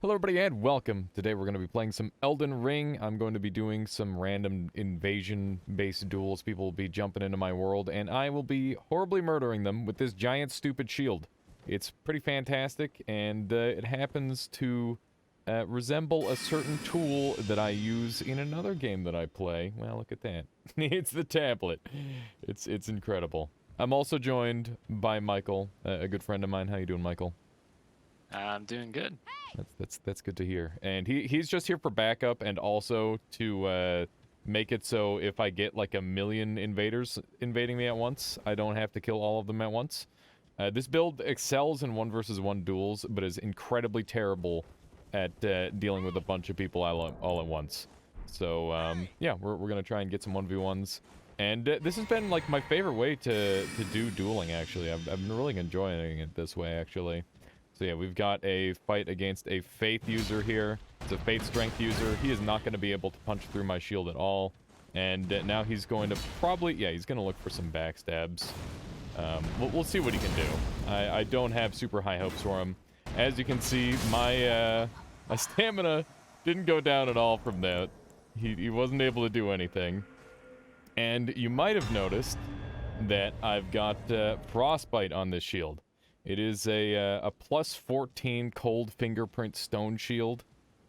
Hello everybody and welcome. Today we're going to be playing some Elden Ring. I'm going to be doing some random invasion-based duels. People will be jumping into my world, and I will be horribly murdering them with this giant stupid shield. It's pretty fantastic, and it happens to resemble a certain tool that I use in another game that I play. Well, look at that. It's the tablet. It's incredible. I'm also joined by Michael, a good friend of mine. How you doing, Michael? I'm doing good. That's good to hear. And he's just here for backup and also to make it so if I get like a million invaders invading me at once, I don't have to kill all of them at once. This build excels in 1 versus 1 duels, but is incredibly terrible at dealing with a bunch of people all at once. So yeah, we're gonna try and get some 1v1s. And this has been like my favorite way to do dueling. Actually, I've been really enjoying it this way actually. So yeah, we've got a fight against a Faith user here. It's a Faith Strength user. He is not going to be able to punch through my shield at all. And now he's going to probably... Yeah, he's going to look for some backstabs. We'll see what he can do. I don't have super high hopes for him. As you can see, my stamina didn't go down at all from that. He wasn't able to do anything. And you might have noticed that I've got Frostbite on this shield. It is a plus 14 cold fingerprint stone shield.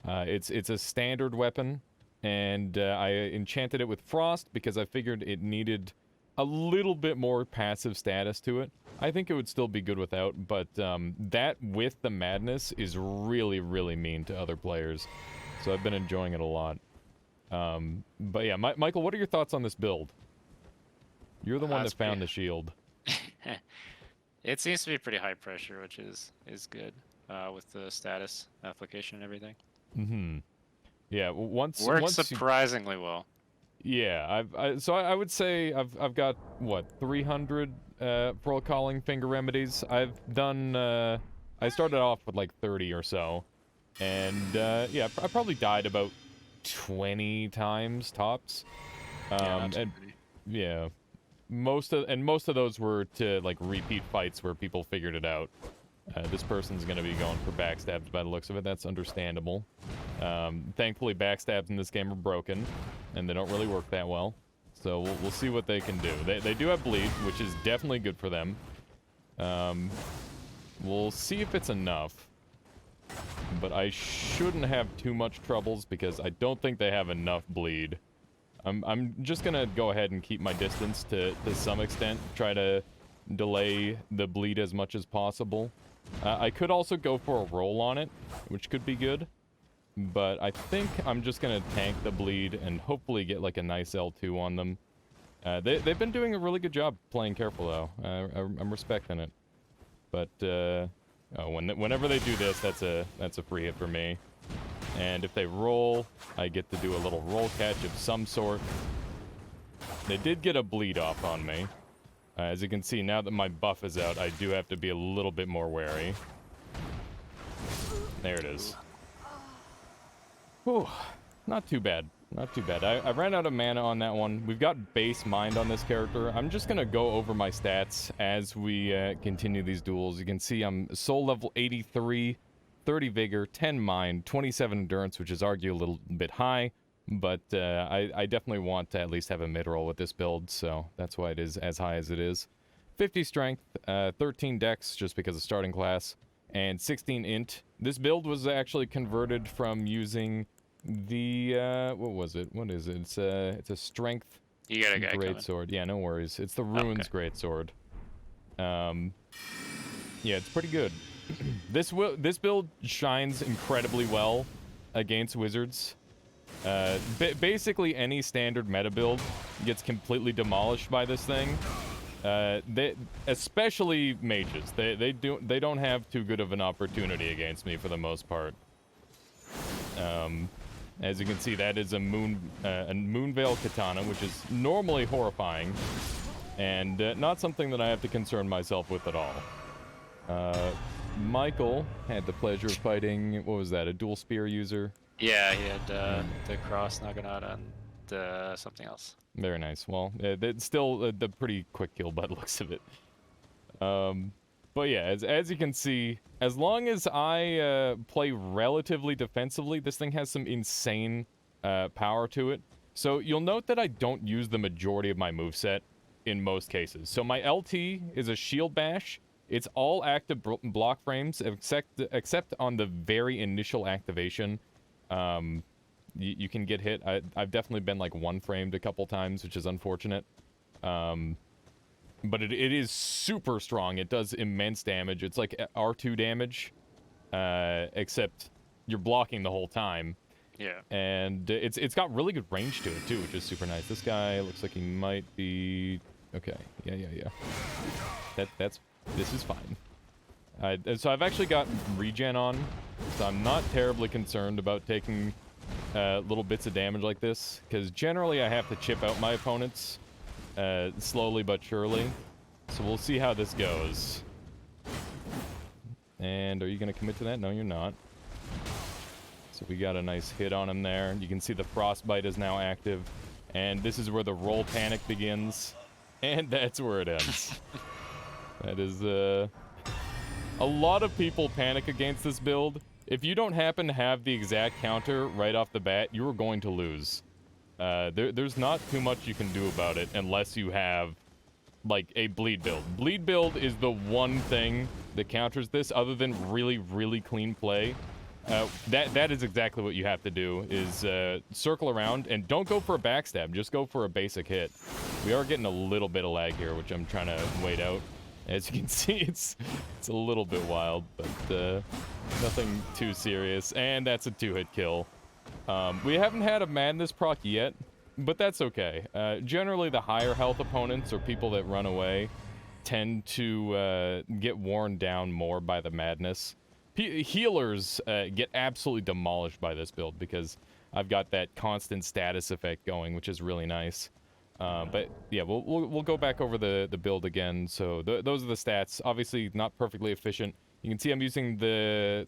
It's a standard weapon, and I enchanted it with frost because I figured it needed a little bit more passive status to it. I think it would still be good without, but that with the madness is really, really mean to other players. So I've been enjoying it a lot. But yeah, Michael, what are your thoughts on this build? You're the one that found the shield. It seems to be pretty high pressure, which is good with the status application and everything. Mm-hmm. Yeah, Works surprisingly well. Yeah, so I would say I've got what 300 pearl calling finger remedies. I've done I started off with like 30 or so, and yeah, I probably died about 20 times tops. Yeah. Most of those were to like repeat fights where people figured it out. This person's gonna be going for backstabs by the looks of it. That's understandable. Thankfully, backstabs in this game are broken, and they don't really work that well. So we'll see what they can do. They do have bleed, which is definitely good for them. We'll see if it's enough. But I shouldn't have too much troubles because I don't think they have enough bleed. I'm just gonna go ahead and keep my distance to some extent, try to delay the bleed as much as possible. I could also go for a roll on it, which could be good, but I think I'm just gonna tank the bleed and hopefully get like a nice L2 on them. They've been doing a really good job playing careful though. I'm respecting it, but whenever they do this, that's a free hit for me. And if they roll, I get to do a little roll catch of some sort. They did get a bleed off on me. As you can see, now that my buff is out, I do have to be a little bit more wary. There it is. Whew, not too bad. Not too bad. I ran out of mana on that one. We've got base mind on this character. I'm just going to go over my stats as we continue these duels. You can see I'm soul level 83. 30 vigor, 10 mind, 27 endurance, which is arguably a little bit high, but I definitely want to at least have a mid-roll with this build, so that's why it is as high as it is. 50 strength, 13 dex, just because of starting class, and 16 int. This build was actually converted from using the, what was it? What is it? It's a strength greatsword. Yeah, no worries. It's the runes greatsword. Yeah, it's pretty good. This build shines incredibly well against wizards. Basically, any standard meta build gets completely demolished by this thing. Especially mages. They don't have too good of an opportunity against me for the most part. As you can see, that is a moonveil katana, which is normally horrifying, and not something that I have to concern myself with at all. Michael had the pleasure of fighting, what was that, a dual spear user? Yeah, he had the cross naginata and something else. Very nice. Well, it's still a pretty quick kill by the looks of it. But yeah, as you can see, as long as I play relatively defensively, this thing has some insane power to it. So you'll note that I don't use the majority of my moveset in most cases. So my LT is a shield bash. It's all active block frames, except on the very initial activation. You can get hit. I've definitely been like one framed a couple times, which is unfortunate. But it is super strong. It does immense damage. It's like R2 damage, except you're blocking the whole time. Yeah. And it's got really good range to it too, which is super nice. This guy looks like he might be okay. Yeah. This is fine. So I've actually got regen on, so I'm not terribly concerned about taking little bits of damage like this, because generally I have to chip out my opponents slowly but surely. So we'll see how this goes. And are you going to commit to that? No, you're not. So we got a nice hit on him there. You can see the frostbite is now active. And this is where the roll panic begins. And that's where it ends. That is, a lot of people panic against this build. If you don't happen to have the exact counter right off the bat, you are going to lose. There's not too much you can do about it unless you have, like, a bleed build. Bleed build is the one thing that counters this, other than really, really clean play. That is exactly what you have to do, is circle around, and don't go for a backstab, just go for a basic hit. We are getting a little bit of lag here, which I'm trying to wait out. As you can see, it's a little bit wild, but nothing too serious. And that's a 2-hit kill. We haven't had a madness proc yet, but that's okay. Generally, the higher health opponents or people that run away tend to get worn down more by the madness. Healers get absolutely demolished by this build because I've got that constant status effect going, which is really nice. But yeah, we'll go back over the build again. So those are the stats. Obviously, not perfectly efficient. You can see I'm using the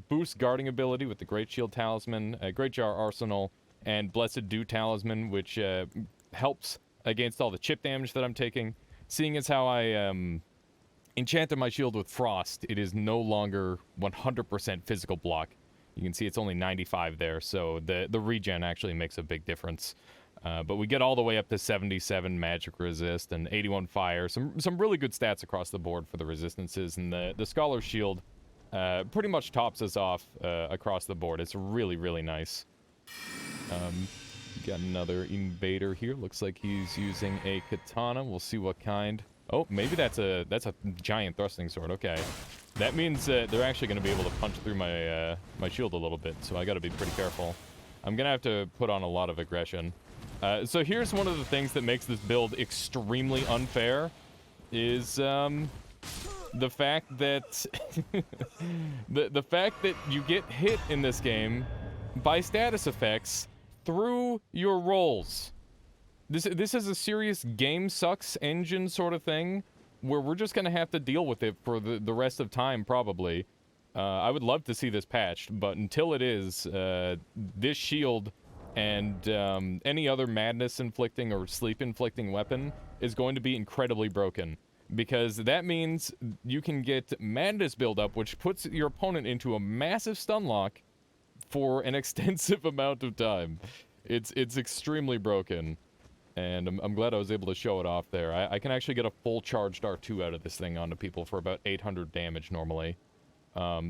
boost guarding ability with the Greatshield Talisman, Great Jar Arsenal, and Blessed Dew Talisman, which helps against all the chip damage that I'm taking. Seeing as how I enchanted my shield with Frost, it is no longer 100% physical block. You can see it's only 95 there, so the regen actually makes a big difference. But we get all the way up to 77 magic resist and 81 fire. Some really good stats across the board for the resistances, and the Scholar Shield pretty much tops us off across the board. It's really, really nice. Got another invader here. Looks like he's using a katana. We'll see what kind. Oh, maybe that's a giant thrusting sword. Okay, that means they're actually going to be able to punch through my my shield a little bit. So I got to be pretty careful. I'm gonna have to put on a lot of aggression. So here's one of the things that makes this build extremely unfair, is the fact that the fact that you get hit in this game by status effects through your rolls. This is a serious game sucks engine sort of thing, where we're just gonna have to deal with it for the rest of time probably. I would love to see this patched, but until it is, this shield and any other madness inflicting or sleep inflicting weapon is going to be incredibly broken, because that means you can get madness buildup, which puts your opponent into a massive stun lock for an extensive amount of time. It's extremely broken, and I'm glad I was able to show it off there. I can actually get a full charged R2 out of this thing onto people for about 800 damage normally.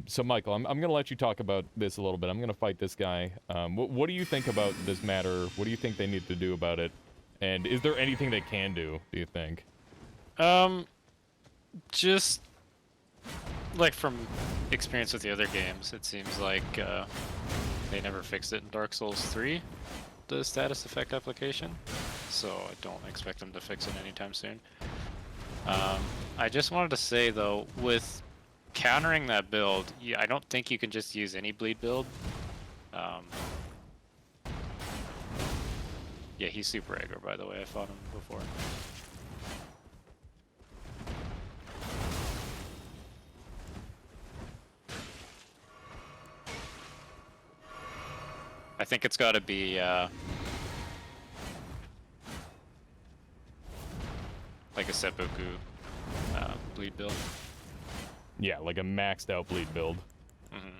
So Michael, I'm gonna let you talk about this a little bit. I'm gonna fight this guy. What do you think about this matter? What do you think they need to do about it? And is there anything they can do you think? Just like from experience with the other games, it seems like they never fixed it in Dark Souls 3, the status effect application. So I don't expect them to fix it anytime soon. I just wanted to say though, with countering that build, I don't think you can just use any bleed build. Yeah, he's super aggro, by the way. I fought him before. I think it's got to be like a seppuku bleed build. Yeah, like a maxed out bleed build. Mm-hmm.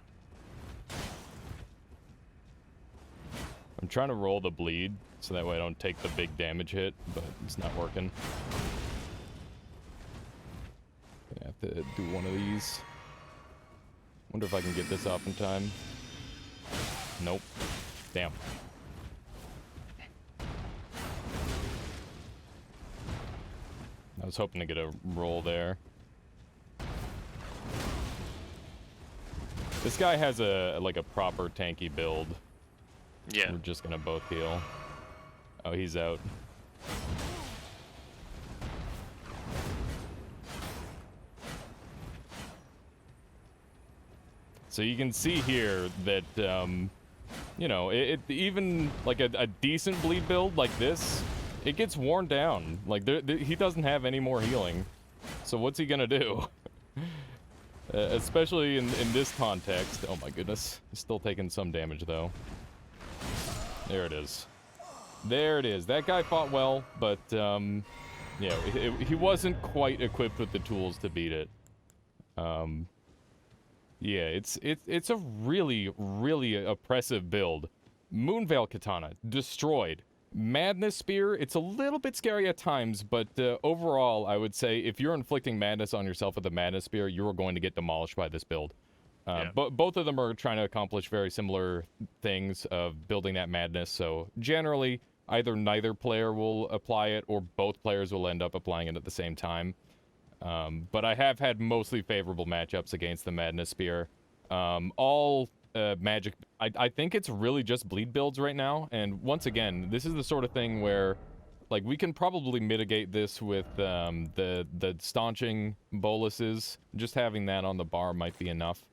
I'm trying to roll the bleed so that way I don't take the big damage hit, but it's not working. Gonna have to do one of these. Wonder if I can get this off in time. Nope. Damn. I was hoping to get a roll there. This guy has a like a proper tanky build. Yeah. We're just gonna both heal. Oh, he's out. So you can see here that, you know, even like a decent bleed build like this, it gets worn down. Like he doesn't have any more healing. So what's he gonna do? Especially in this context. Oh my goodness. He's still taking some damage though. There it is. There it is. That guy fought well, but yeah, he wasn't quite equipped with the tools to beat it. Yeah, it's a really oppressive build. Moonveil Katana, destroyed. Madness Spear, it's a little bit scary at times, but overall, I would say if you're inflicting madness on yourself with a Madness Spear, you are going to get demolished by this build. Yeah. But both of them are trying to accomplish very similar things of building that madness, so generally, either neither player will apply it, or both players will end up applying it at the same time. But I have had mostly favorable matchups against the Madness Spear. All magic... I think it's really just bleed builds right now, and once again, this is the sort of thing where, like, we can probably mitigate this with the staunching boluses. Just having that on the bar might be enough.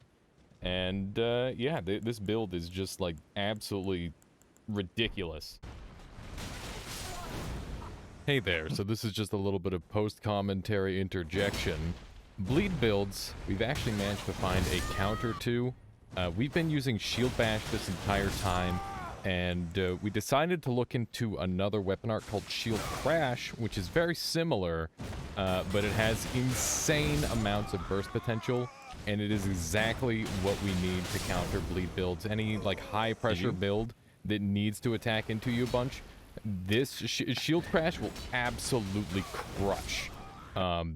And, yeah, this build is just, like, absolutely ridiculous. Hey there, so this is just a little bit of post-commentary interjection. Bleed builds, we've actually managed to find a counter to. We've been using Shield Bash this entire time, and we decided to look into another weapon art called Shield Crash, which is very similar, but it has insane amounts of burst potential, and it is exactly what we need to counter bleed builds. Any, like, high-pressure build that needs to attack into you a bunch, this Shield Crash will absolutely crush.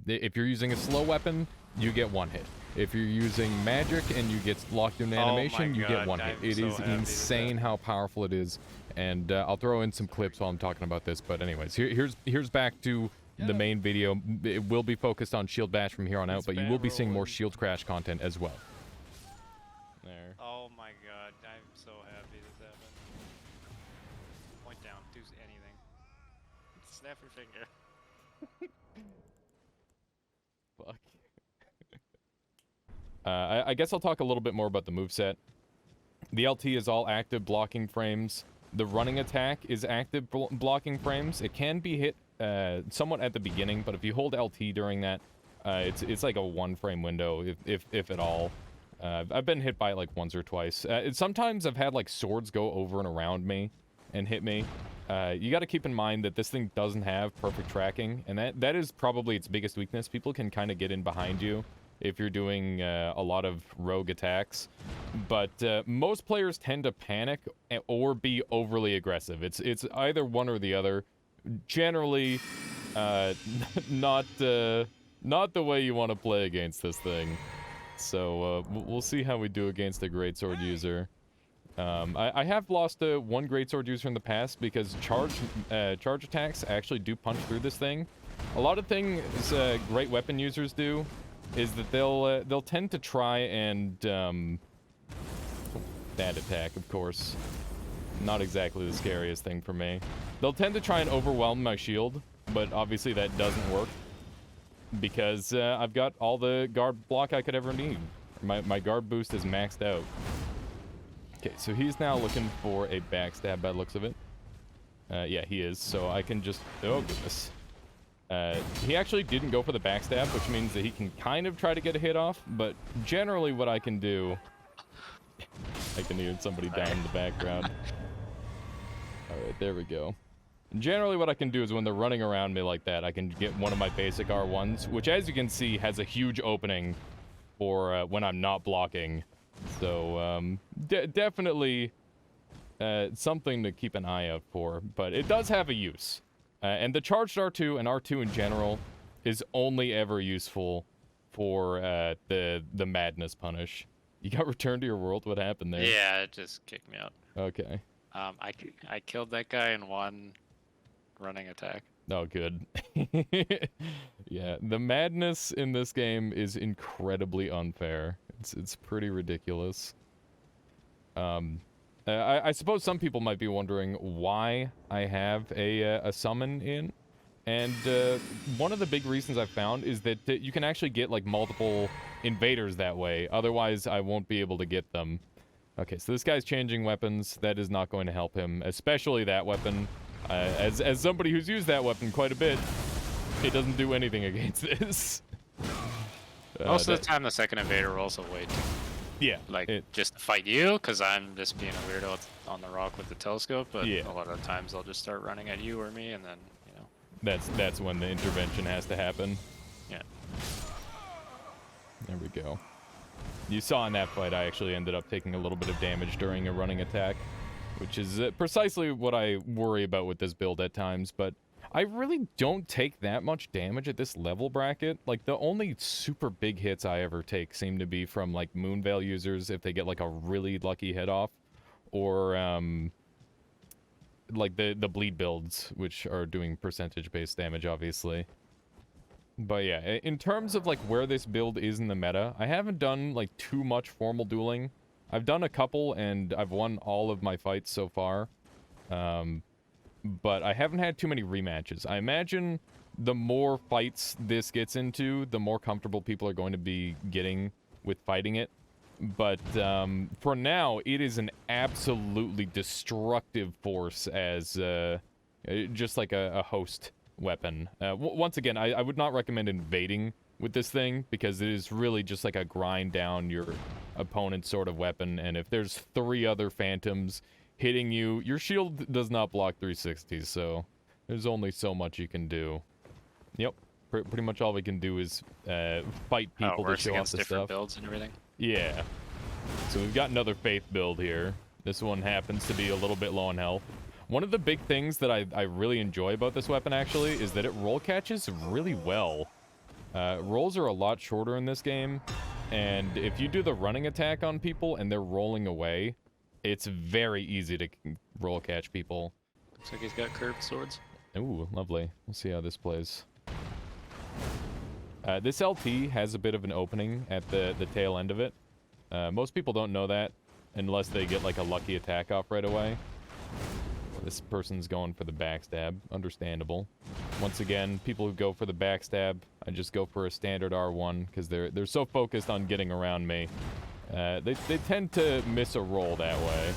If you're using a slow weapon, you get one hit. If you're using magic and you get locked in animation, you get one hit. It is insane how powerful it is. And I'll throw in some clips while I'm talking about this. But anyways, here's back to the main video. It will be focused on Shield Bash from here on out, but you will be seeing more Shield Crash content as well. There. Oh my god, I'm so happy this happened. Point down, do anything. Snap your finger. Fuck. I guess I'll talk a little bit more about the moveset. The LT is all active blocking frames. The running attack is active blocking frames. It can be hit somewhat at the beginning, but if you hold LT during that, it's like a 1-frame window, if at all. I've been hit by it like once or twice. Sometimes I've had like swords go over and around me and hit me. You got to keep in mind that this thing doesn't have perfect tracking, and that is probably its biggest weakness. People can kind of get in behind you if you're doing a lot of rogue attacks, but most players tend to panic or be overly aggressive. It's either one or the other. Generally, not the way you want to play against this thing. So we'll see how we do against a greatsword user. I have lost one greatsword user in the past because charge attacks actually do punch through this thing. A lot of things great weapon users do is that they'll tend to try and that attack, of course, not exactly the scariest thing for me. They'll tend to try and overwhelm my shield, but obviously that doesn't work because I've got all the guard block I could ever need. My guard boost is maxed out. Okay, so he's now looking for a backstab by the looks of it. Yeah, he is, so I can just... Oh, goodness. He actually didn't go for the backstab, which means that he can kind of try to get a hit off, but generally what I can do... I can hear somebody down in the background. Alright, there we go. Generally what I can do is when they're running around me like that, I can get one of my basic R1s, which as you can see has a huge opening for when I'm not blocking. So definitely something to keep an eye out for. But it does have a use. And the charged R2 and R2 in general is only ever useful for the madness punish. You got returned to your world? What happened there? Yeah, it just kicked me out. Okay. I killed that guy in one running attack. Oh, good. Yeah, the madness in this game is incredibly unfair. It's pretty ridiculous. I suppose some people might be wondering why I have a summon in. And one of the big reasons I've found is that you can actually get like multiple invaders that way. Otherwise, I won't be able to get them. Okay, so this guy's changing weapons. That is not going to help him, especially that weapon. As somebody who's used that weapon quite a bit, it doesn't do anything against this. Most of the time, the second invader rolls away too. Yeah. Like, just to fight you, because I'm just being a weirdo on the rock with the telescope, but yeah. a lot of the times they'll just start running at you or me, and then, you know. That's when the intervention has to happen. Yeah. There we go. You saw in that fight, I actually ended up taking a little bit of damage during a running attack, which is precisely what I worry about with this build at times, but I really don't take that much damage at this level bracket. Like, the only super big hits I ever take seem to be from, like, moonveil users if they get, like, a really lucky hit off, or, like, the bleed builds, which are doing percentage-based damage, obviously. But yeah, in terms of, like, where this build is in the meta, I haven't done, like, too much formal dueling. I've done a couple, and I've won all of my fights so far. But I haven't had too many rematches. I imagine the more fights this gets into, the more comfortable people are going to be getting with fighting it. But for now, it is an absolutely destructive force as just like a host weapon. Once again, I would not recommend invading with this thing, because it is really just like a grind down your opponent's sort of weapon, and if there's 3 other phantoms hitting you, your shield does not block 360s, so there's only so much you can do. Yep, pretty much all we can do is fight people to show off the different stuff. Builds and everything. Yeah. So we've got another faith build here. This one happens to be a little bit low on health. One of the big things that I really enjoy about this weapon, actually, is that it roll catches really well. Rolls are a lot shorter in this game, and if you do the running attack on people and they're rolling away, it's very easy to roll catch people. Looks like he's got curved swords. Ooh, lovely. We'll see how this plays. This LT has a bit of an opening at the tail end of it. Most people don't know that unless they get like a lucky attack off right away. This person's going for the backstab. Understandable. Once again, people who go for the backstab, I just go for a standard R1 because they're so focused on getting around me. They tend to miss a roll that way.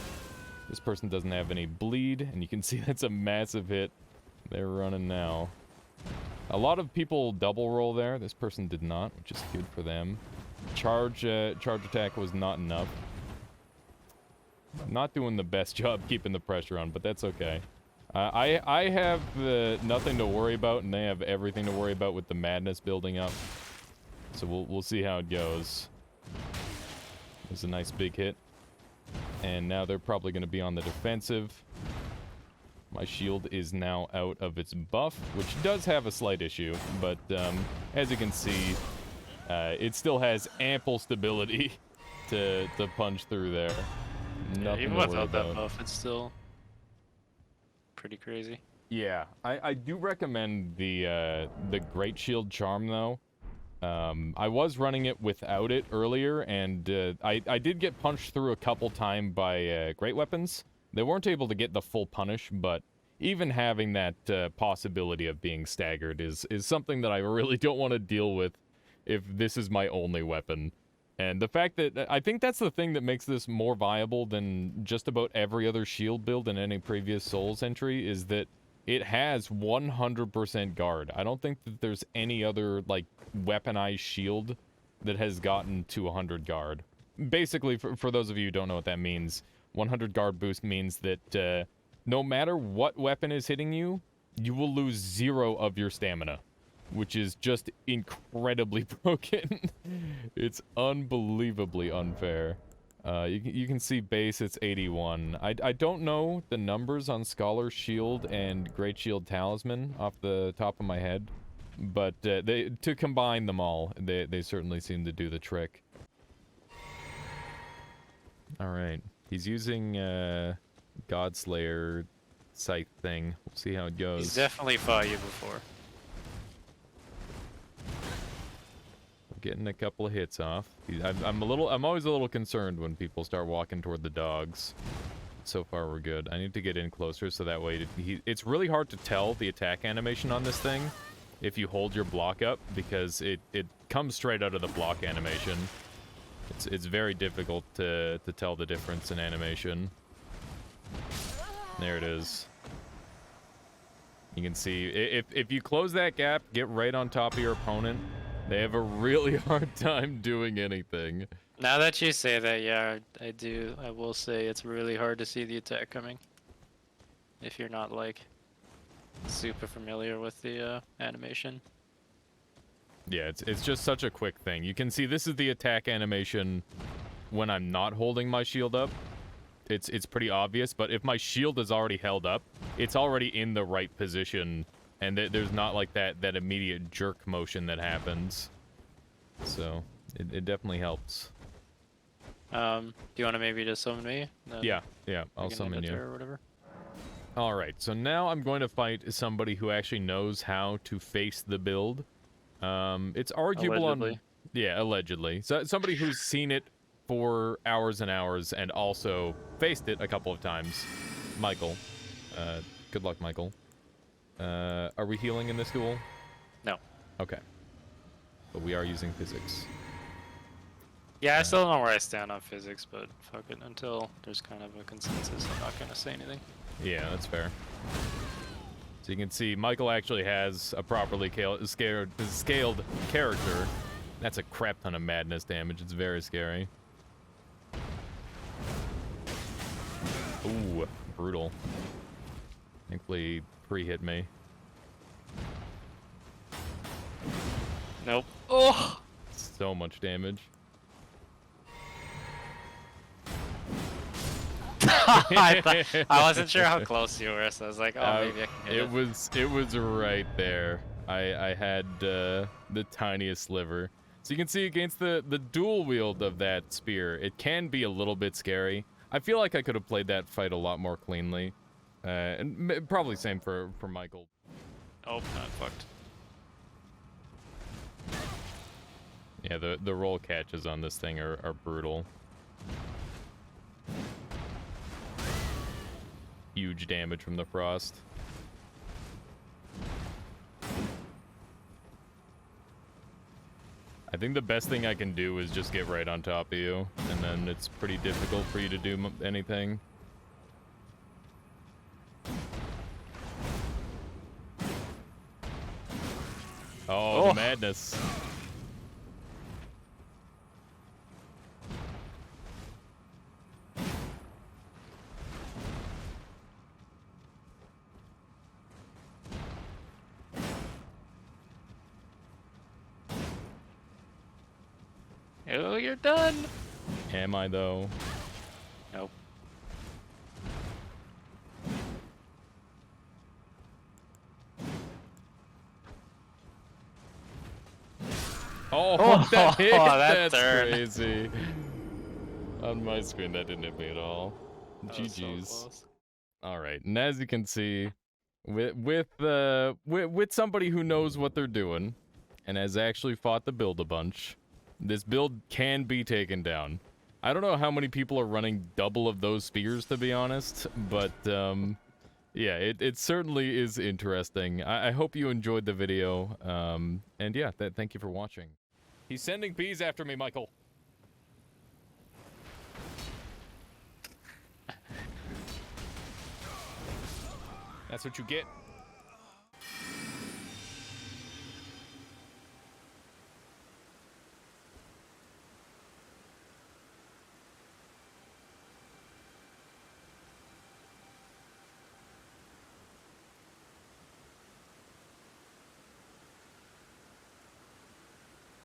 This person doesn't have any bleed, and you can see that's a massive hit. They're running now. A lot of people double roll there. This person did not, which is good for them. Charge attack was not enough. Not doing the best job keeping the pressure on, but that's okay. I have nothing to worry about, and they have everything to worry about with the madness building up. So we'll see how it goes. There's a nice big hit. And now they're probably going to be on the defensive. My shield is now out of its buff, which does have a slight issue, but as you can see, it still has ample stability to punch through there. Nothing even to worry without that about. buff, it's still pretty crazy. Yeah, I do recommend the Greatshield charm though. I was running it without it earlier, and I did get punched through a couple times by great weapons. They weren't able to get the full punish, but even having that possibility of being staggered is something that I really don't want to deal with if this is my only weapon. And the fact that I think that's the thing that makes this more viable than just about every other shield build in any previous Souls entry is that it has 100% guard. I don't think that there's any other like weaponized shield that has gotten to 100 guard. Basically, for those of you who don't know what that means, 100 guard boost means that no matter what weapon is hitting you, you will lose 0 of your stamina. which is just incredibly broken. It's unbelievably unfair. You can see base, it's 81. I don't know the numbers on Scholar Shield and Greatshield Talisman off the top of my head, but to combine them all, they certainly seem to do the trick. All right, he's using Godslayer scythe thing. We'll see how it goes. He's definitely fought you before. Getting a couple of hits off. I'm always a little concerned when people start walking toward the dogs. So far we're good. I need to get in closer so that way it's really hard to tell the attack animation on this thing if you hold your block up, because it comes straight out of the block animation. It's very difficult to tell the difference in animation. There it is. You can see if you close that gap, get right on top of your opponent, they have a really hard time doing anything. Now that you say that, yeah, I will say it's really hard to see the attack coming. If you're not, like, super familiar with the animation. Yeah, it's just such a quick thing. You can see this is the attack animation when I'm not holding my shield up. It's pretty obvious, but if my shield is already held up, it's already in the right position, and there's not like that immediate jerk motion that happens. So it definitely helps. Do you want to maybe just summon me? Yeah, I'll summon you. Or whatever. All right, so now I'm going to fight somebody who actually knows how to face the build. It's arguable Allegedly. allegedly. So somebody who's seen it for hours and hours and also faced it a couple of times. Michael. Good luck, Michael. Are we healing in this duel? No. Okay. But we are using physics. Yeah, I still don't know where I stand on physics, but fuck it. Until there's kind of a consensus, I'm not gonna say anything. Yeah, that's fair. So you can see Michael actually has a properly scaled character. That's a crap ton of madness damage. It's very scary. Ooh, brutal. Thankfully, pre-hit me. Nope. Oh! So much damage. I wasn't sure how close you were, so I was like, oh, maybe I can hit it. It was right there. I had the tiniest sliver. So you can see against the dual wield of that spear, it can be a little bit scary. I feel like I could have played that fight a lot more cleanly. And probably same for Michael. Oh, not fucked. Yeah, the roll catches on this thing are brutal. Huge damage from the frost. I think the best thing I can do is just get right on top of you, and then it's pretty difficult for you to do anything. Oh, the madness. Oh, you're done. Am I, though? Nope. Oh, that hit! that That's turn. crazy. On my screen, that didn't hit me at all. That was so GG's. close. All right, and as you can see, with somebody who knows what they're doing, and has actually fought the build a bunch, this build can be taken down. I don't know how many people are running double of those spears, to be honest, but yeah, it certainly is interesting. I hope you enjoyed the video, and yeah, thank you for watching. He's sending bees after me, Michael. That's what you get.